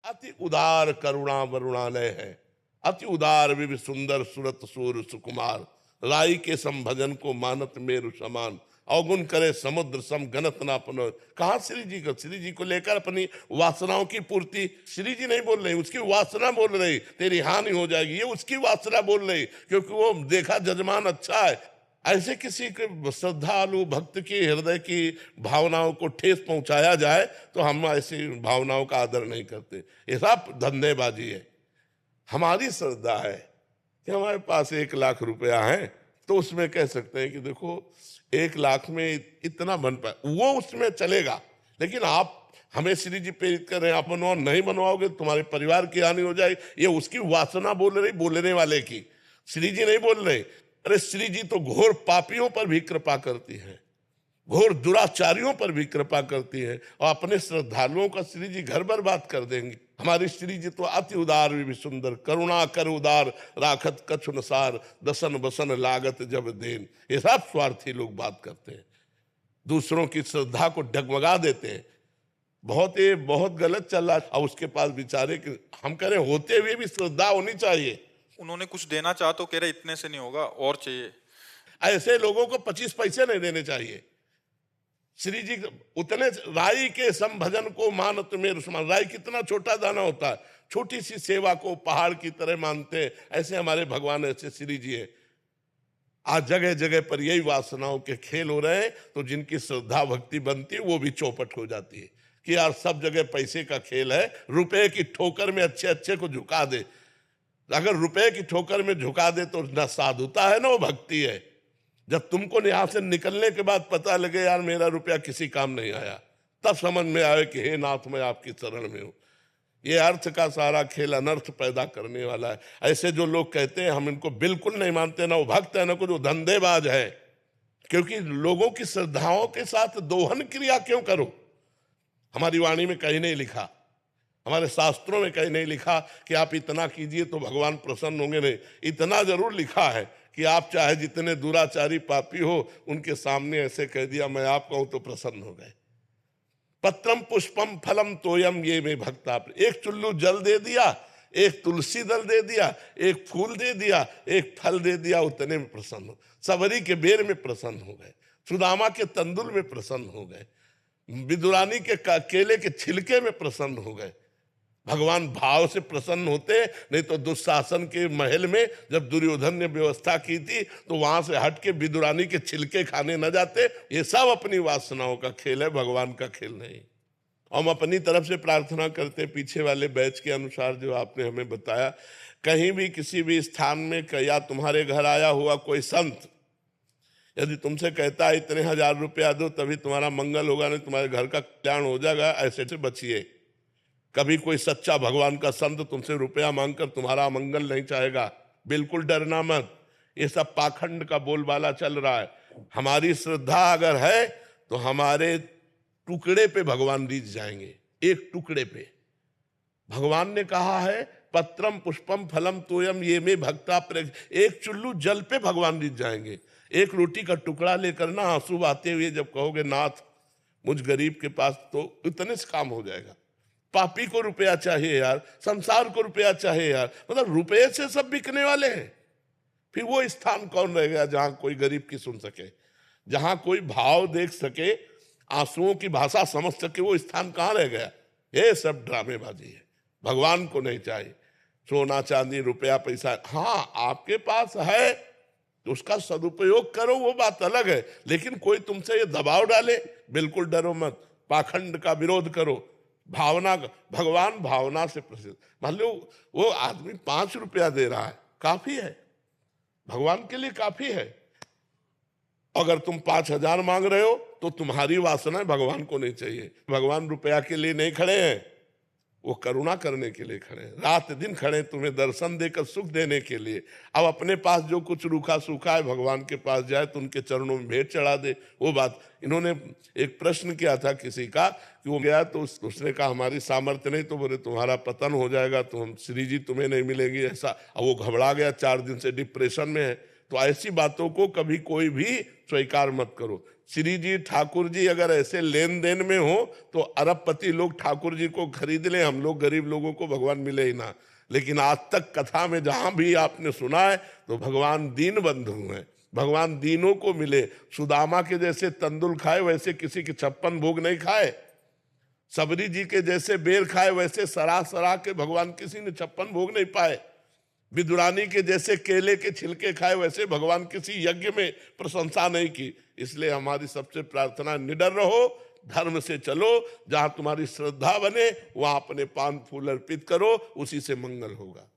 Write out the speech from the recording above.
अति उदार करुणा वरुणालय है। अति उदार विवि सुंदर सुरत सूर सुकुमार, राई के संभजन को मानत मेरु समान, अवगुण करे समुद्र सम गणत ना पुनो। कहा श्री जी को लेकर अपनी वासनाओं की पूर्ति श्री जी नहीं बोल रही, उसकी वासना बोल रही, तेरी हानि हो जाएगी, ये उसकी वासना बोल रही, क्योंकि वो देखा जजमान अच्छा है। ऐसे किसी के श्रद्धालु भक्त की हृदय की भावनाओं को ठेस पहुंचाया जाए तो हम ऐसी भावनाओं का आदर नहीं करते। ये सब धंधेबाजी है। हमारी श्रद्धा है कि हमारे पास 1 लाख रुपया है तो उसमें कह सकते हैं कि देखो 1 लाख में इतना बन पाए, वो उसमें चलेगा। लेकिन आप हमें श्री जी प्रेरित कर रहे हैं, आप बनवाओ, नहीं बनवाओगे तुम्हारे परिवार की हानि हो जाएगी, ये उसकी वासना बोल रही, बोलने वाले की। श्री जी नहीं बोल रहे। अरे श्री जी तो घोर पापियों पर भी कृपा करती है, घोर दुराचारियों पर भी कृपा करती है, और अपने श्रद्धालुओं का श्री जी घर बर्बाद कर देंगे। हमारी श्री जी तो अति उदार भी सुंदर, करुणा कर उदार राखत कछुनसार, दसन बसन लागत जब देन। ये सब स्वार्थी लोग बात करते हैं, दूसरों की श्रद्धा को डगमगा देते हैं। बहुत गलत चल रहा है। अब उसके पास बेचारे हम कह रहे होते हुए भी श्रद्धा होनी चाहिए। उन्होंने कुछ देना चाहा तो कह रहे इतने से नहीं होगा, और चाहिए। ऐसे लोगों को 25 पैसे नहीं देने चाहिए। श्री जी उतने राई के संभजन को मानत मेरु समान, राई कितना छोटा दाना होता है, छोटी सी सेवा को पहाड़ की तरह मानते हैं। ऐसे हमारे भगवान, ऐसे श्री जी है। आज जगह जगह पर यही वासनाओं के खेल हो रहे हैं, तो जिनकी श्रद्धा भक्ति बनती है वो भी चौपट हो जाती है कि यार सब जगह पैसे का खेल है, रुपए की ठोकर में अच्छे अच्छे को झुका दे। अगर रुपए की ठोकर में झुका दे तो न साधुता है, ना वो भक्ति है। जब तुमको यहाँ से निकलने के बाद पता लगे यार मेरा रुपया किसी काम नहीं आया, तब समझ में आए कि हे नाथ मैं आपकी शरण में हूं। ये अर्थ का सारा खेल अनर्थ पैदा करने वाला है। ऐसे जो लोग कहते हैं हम इनको बिल्कुल नहीं मानते, ना वो भक्त है ना कुछ, वो धंधेबाज है। क्योंकि लोगों की श्रद्धाओं के साथ दोहन क्रिया क्यों करो? हमारी वाणी में कहीं नहीं लिखा, हमारे शास्त्रों में कहीं नहीं लिखा कि आप इतना कीजिए तो भगवान प्रसन्न होंगे। नहीं, इतना जरूर लिखा है कि आप चाहे जितने दुराचारी पापी हो उनके सामने ऐसे कह दिया मैं आप कहूं तो प्रसन्न हो गए। पत्रम पुष्पम फलम तोयम ये में भक्ता, एक चुल्लू जल दे दिया, एक तुलसी दल दे दिया, एक फूल दे दिया, एक फल दे दिया, उतने में प्रसन्न हो। सबरी के बेर में प्रसन्न हो गए, सुदामा के तंदुल में प्रसन्न हो गए, विदुरानी के केले के छिलके में प्रसन्न हो गए। भगवान भाव से प्रसन्न होते। नहीं तो दुशासन के महल में जब दुर्योधन ने व्यवस्था की थी तो वहां से हट के विदुरानी के छिलके खाने न जाते। ये सब अपनी वासनाओं का खेल है, भगवान का खेल नहीं। हम अपनी तरफ से प्रार्थना करते पीछे वाले बैच के अनुसार जो आपने हमें बताया। कहीं भी किसी भी स्थान में या तुम्हारे घर आया हुआ कोई संत यदि तुमसे कहता है इतने 1000 रुपया दो तभी तुम्हारा मंगल होगा, नहीं तुम्हारे घर का कल्याण हो जाएगा, ऐसे से बचिए। कभी कोई सच्चा भगवान का संत तुमसे रुपया मांगकर तुम्हारा मंगल नहीं चाहेगा, बिल्कुल डरना मत। ये सब पाखंड का बोलबाला चल रहा है। हमारी श्रद्धा अगर है तो हमारे टुकड़े पे भगवान रीझ जाएंगे, एक टुकड़े पे। भगवान ने कहा है पत्रम पुष्पम फलम तोयम ये में भक्ता, एक चुल्लू जल पे भगवान रीझ जाएंगे। एक रोटी का टुकड़ा लेकर ना आंसू आते हुए जब कहोगे नाथ मुझ गरीब के पास, तो इतने से काम हो जाएगा। पापी को रुपया चाहिए यार, संसार को रुपया चाहिए यार, मतलब रुपये से सब बिकने वाले हैं। फिर वो स्थान कौन रह गया जहां कोई गरीब की सुन सके, जहां कोई भाव देख सके, आंसुओं की भाषा समझ सके, वो स्थान कहां रह गया? ये सब ड्रामेबाजी है। भगवान को नहीं चाहिए सोना चांदी रुपया पैसा। हाँ आपके पास है तो उसका सदुपयोग करो, वो बात अलग है। लेकिन कोई तुमसे ये दबाव डाले, बिल्कुल डरो मत, पाखंड का विरोध करो। भावना, भगवान भावना से प्रसिद्ध। मान लो वो आदमी 5 रुपया दे रहा है, काफी है, भगवान के लिए काफी है। अगर तुम 5000 मांग रहे हो तो तुम्हारी वासना भगवान को नहीं चाहिए। भगवान रुपया के लिए नहीं खड़े हैं, वो करुणा करने के लिए खड़े हैं। रात दिन खड़े तुम्हें दर्शन देकर सुख देने के लिए। अब अपने पास जो कुछ रूखा सूखा है भगवान के पास जाए तो उनके चरणों में भेंट चढ़ा दे। वो बात इन्होंने एक प्रश्न किया था किसी का कि वो गया तो उसने कहा हमारी सामर्थ्य नहीं, तो बोले तुम्हारा पतन हो जाएगा, तो हम श्री जी तुम्हें नहीं मिलेंगी ऐसा। अब वो घबरा गया, 4 दिन से डिप्रेशन में है। तो ऐसी बातों को कभी कोई भी स्वीकार मत करो। श्री जी ठाकुर जी अगर ऐसे लेन देन में हो तो अरबपति लोग ठाकुर जी को खरीद लें, हम लोग गरीब लोगों को भगवान मिले ही ना। लेकिन आज तक कथा में जहां भी आपने सुना है तो भगवान दीन बंधु हैं, भगवान दीनों को मिले। सुदामा के जैसे तंदुल खाए वैसे किसी के 56 भोग नहीं खाए, सबरी जी के जैसे बेर खाए वैसे सरा सरा के भगवान किसी ने 56 भोग नहीं पाए, विदुरानी के जैसे केले के छिलके खाए वैसे भगवान किसी यज्ञ में प्रशंसा नहीं की। इसलिए हमारी सबसे प्रार्थना, निडर रहो, धर्म से चलो, जहां तुम्हारी श्रद्धा बने वहां अपने पान फूल अर्पित करो, उसी से मंगल होगा।